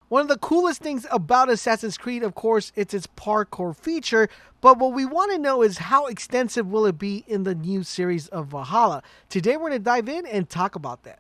One of the coolest things about Assassin's Creed, of course, it's its parkour feature, but what we want to know is how extensive will it be in the new series of Valhalla. Today we're going to dive in and talk about that.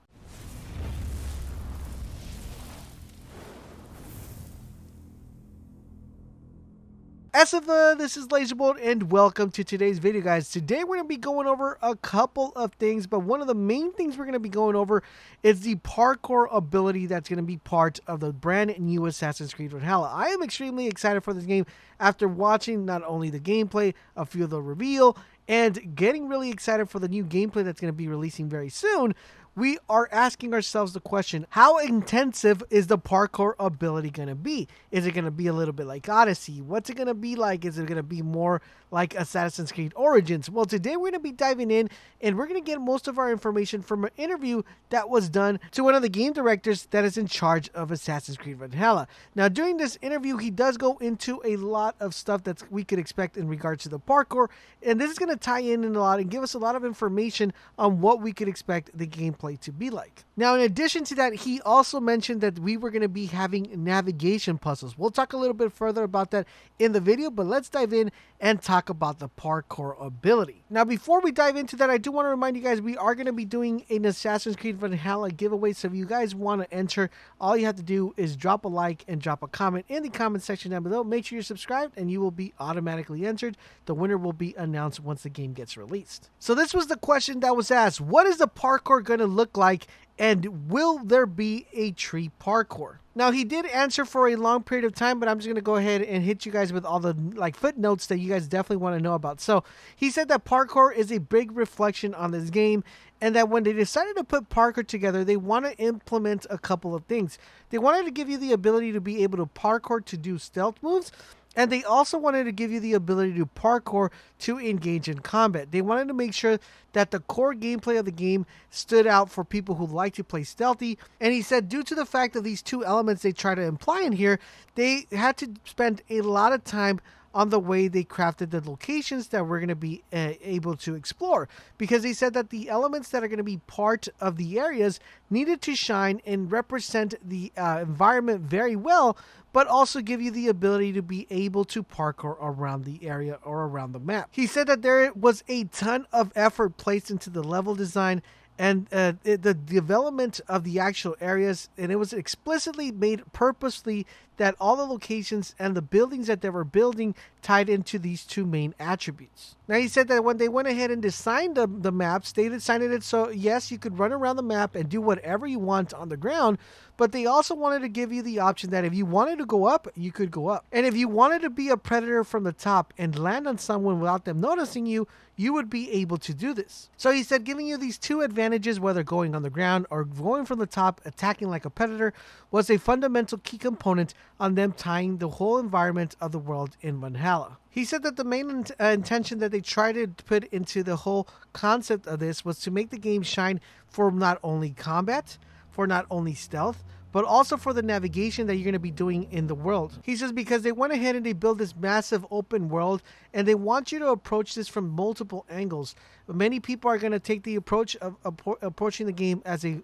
This is LaserBolt and welcome to today's video, guys. Today we're going to be going over a couple of things, but one of the main things we're going to be going over is the parkour ability that's going to be part of the brand new Assassin's Creed Valhalla. I am extremely excited for this game after watching not only the gameplay, a few of the reveal, and getting really excited for the new gameplay that's going to be releasing very soon. We are asking ourselves the question, how intensive is the parkour ability going to be? Is it going to be a little bit like Odyssey? What's it going to be like? Is it going to be more like Assassin's Creed Origins? Well, today we're going to be diving in and we're going to get most of our information from an interview that was done to one of the game directors that is in charge of Assassin's Creed Valhalla. Now, during this interview, he does go into a lot of stuff that we could expect in regards to the parkour, and this is going to tie in a lot and give us a lot of information on what we could expect the gameplay to be like. Now, in addition to that, he also mentioned that we were going to be having navigation puzzles. We'll talk a little bit further about that in the video, but let's dive in and talk about the parkour ability. Now, before we dive into that, I do want to remind you guys we are going to be doing an Assassin's Creed Valhalla giveaway, so if you guys want to enter, all you have to do is drop a like and drop a comment in the comment section down below. Make sure you're subscribed and you will be automatically entered. The winner will be announced once the game gets released. So this was the question that was asked. What is the parkour going to look like, and will there be a tree parkour? Now, he did answer for a long period of time, but I'm just going to go ahead and hit you guys with all the footnotes that you guys definitely want to know about. So he said that parkour is a big reflection on this game, and that when they decided to put parkour together, they want to implement a couple of things. They wanted to give you the ability to be able to parkour to do stealth moves, and they also wanted to give you the ability to parkour to engage in combat. They wanted to make sure that the core gameplay of the game stood out for people who like to play stealthy. And he said due to the fact of these two elements they try to imply in here, they had to spend a lot of time on the way they crafted the locations that we're going to be able to explore, because they said that the elements that are going to be part of the areas needed to shine and represent the environment very well, but also give you the ability to be able to parkour around the area or around the map. He said that there was a ton of effort placed into the level design and the development of the actual areas, and it was explicitly made purposely that all the locations and the buildings that they were building tied into these two main attributes. Now, he said that when they went ahead and designed the maps, they designed it so, yes, you could run around the map and do whatever you want on the ground, but they also wanted to give you the option that if you wanted to go up, you could go up. And if you wanted to be a predator from the top and land on someone without them noticing you, you would be able to do this. So he said giving you these two advantages, whether going on the ground or going from the top, attacking like a predator, was a fundamental key component on them tying the whole environment of the world in Valhalla. He said that the main intention that they tried to put into the whole concept of this was to make the game shine for not only combat, for not only stealth, but also for the navigation that you're going to be doing in the world. He says because they went ahead and they built this massive open world, and they want you to approach this from multiple angles. Many people are going to take the approach of approaching the game as a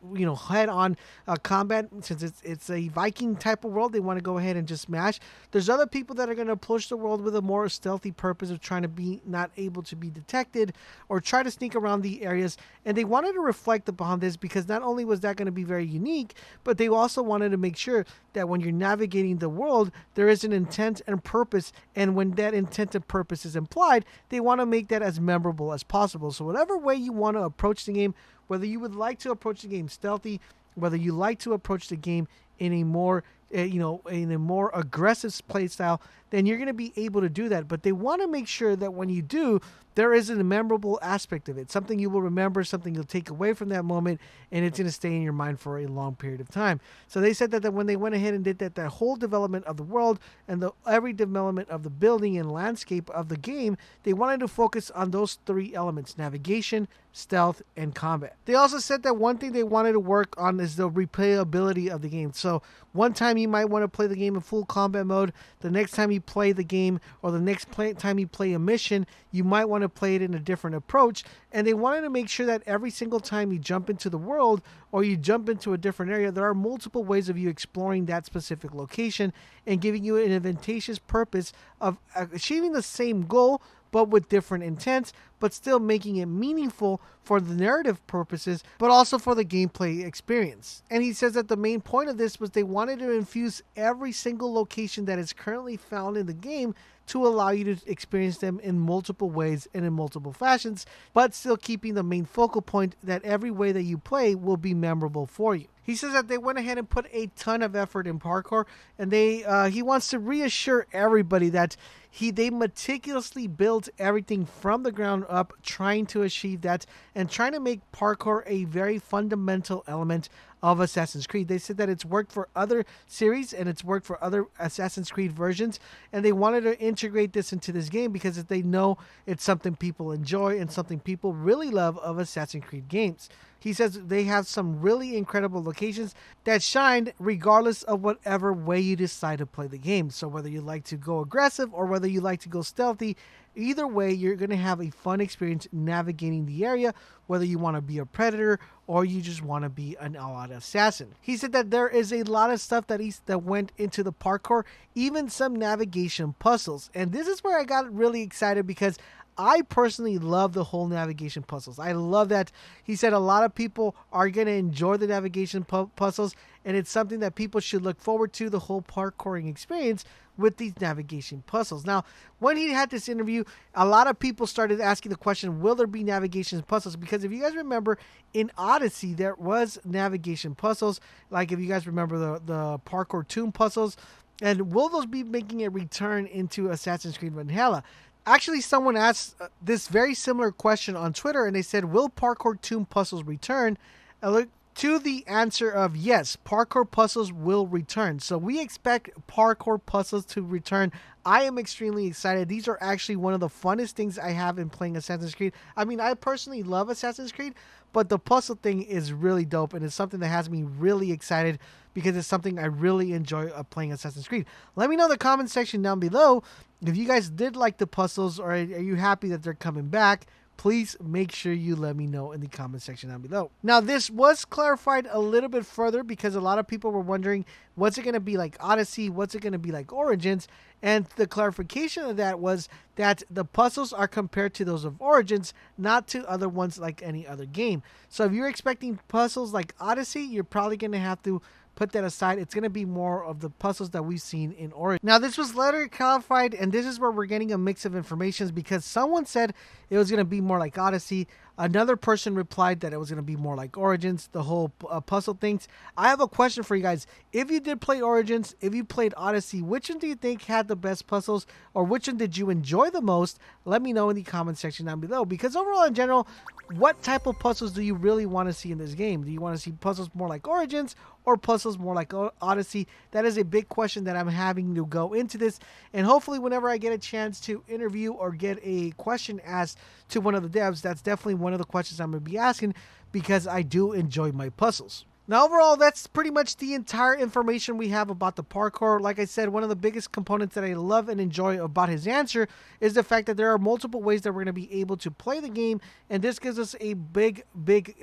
head-on combat, since it's a Viking type of world. They want to go ahead and just smash. There's other people that are going to approach the world with a more stealthy purpose of trying to be not able to be detected or try to sneak around the areas. And they wanted to reflect upon this because not only was that going to be very unique, but they also wanted to make sure that when you're navigating the world, there is an intent and purpose. And when that intent and purpose is implied, they want to make that as memorable as possible. So whatever way you want to approach the game, whether you would like to approach the game stealthy, whether you like to approach the game in a more in a more aggressive play style, then you're going to be able to do that. But they want to make sure that when you do, there is a memorable aspect of it, something you will remember, something you'll take away from that moment, and it's going to stay in your mind for a long period of time. So they said that when they went ahead and did that whole development of the world and every development of the building and landscape of the game, they wanted to focus on those three elements: navigation, stealth, and combat. They also said that one thing they wanted to work on is the replayability of the game. So one time time you might want to play the game in full combat mode, the next time you play the game, or the next time you play a mission, you might want to play it in a different approach. And they wanted to make sure that every single time you jump into the world or you jump into a different area, there are multiple ways of you exploring that specific location and giving you an advantageous purpose of achieving the same goal but with different intents, but still making it meaningful for the narrative purposes, but also for the gameplay experience. And he says that the main point of this was they wanted to infuse every single location that is currently found in the game to allow you to experience them in multiple ways and in multiple fashions, but still keeping the main focal point that every way that you play will be memorable for you. He says that they went ahead and put a ton of effort in parkour, and he wants to reassure everybody that they meticulously built everything from the ground up, trying to achieve that and trying to make parkour a very fundamental element of Assassin's Creed. They said that it's worked for other series and it's worked for other Assassin's Creed versions, and they wanted to integrate this into this game because they know it's something people enjoy and something people really love of Assassin's Creed games. He says they have some really incredible locations that shine regardless of whatever way you decide to play the game. So whether you like to go aggressive or whether you like to go stealthy, either way, you're going to have a fun experience navigating the area, whether you want to be a predator or you just want to be an all-out assassin. He said that there is a lot of stuff that went into the parkour, even some navigation puzzles. And this is where I got really excited because I personally love the whole navigation puzzles. I love that. He said a lot of people are going to enjoy the navigation puzzles, and it's something that people should look forward to, the whole parkouring experience with these navigation puzzles. Now, when he had this interview, a lot of people started asking the question, will there be navigation puzzles? Because if you guys remember, in Odyssey, there was navigation puzzles. Like if you guys remember the parkour tomb puzzles, and will those be making a return into Assassin's Creed Valhalla? Actually, someone asked this very similar question on Twitter, and they said, will parkour tomb puzzles return? To the answer of yes, parkour puzzles will return. So we expect parkour puzzles to return. I am extremely excited. These are actually one of the funnest things I have in playing Assassin's Creed. I mean, I personally love Assassin's Creed, but the puzzle thing is really dope, and it's something that has me really excited because it's something I really enjoy playing Assassin's Creed. Let me know in the comment section down below if you guys did like the puzzles, or are you happy that they're coming back. Please make sure you let me know in the comment section down below. Now, this was clarified a little bit further because a lot of people were wondering, what's it going to be like Odyssey? What's it going to be like Origins? And the clarification of that was that the puzzles are compared to those of Origins, not to other ones like any other game. So if you're expecting puzzles like Odyssey, you're probably going to have to put that aside. It's going to be more of the puzzles that we've seen in Origins. Now, this was later clarified, and this is where we're getting a mix of information because someone said it was going to be more like Odyssey. Another person replied that it was going to be more like Origins, the whole puzzle things. I have a question for you guys. If you did play Origins, if you played Odyssey, which one do you think had the best puzzles, or which one did you enjoy the most? Let me know in the comment section down below, because overall in general, what type of puzzles do you really want to see in this game? Do you want to see puzzles more like Origins or puzzles more like Odyssey? That is a big question that I'm having to go into this, and hopefully whenever I get a chance to interview or get a question asked to one of the devs, that's definitely one of the questions I'm going to be asking, because I do enjoy my puzzles. Now, overall, that's pretty much the entire information we have about the parkour. Like I said, one of the biggest components that I love and enjoy about his answer is the fact that there are multiple ways that we're going to be able to play the game, and this gives us a big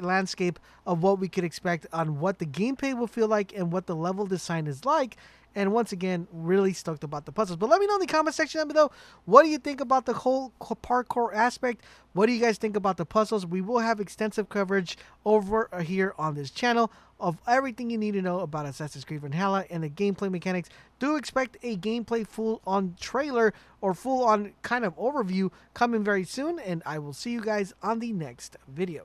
landscape of what we could expect on what the gameplay will feel like and what the level design is like. And once again, really stoked about the puzzles. But let me know in the comment section down below, what do you think about the whole parkour aspect? What do you guys think about the puzzles? We will have extensive coverage over here on this channel of everything you need to know about Assassin's Creed Valhalla and the gameplay mechanics. Do expect a gameplay full-on trailer or full-on kind of overview coming very soon. And I will see you guys on the next video.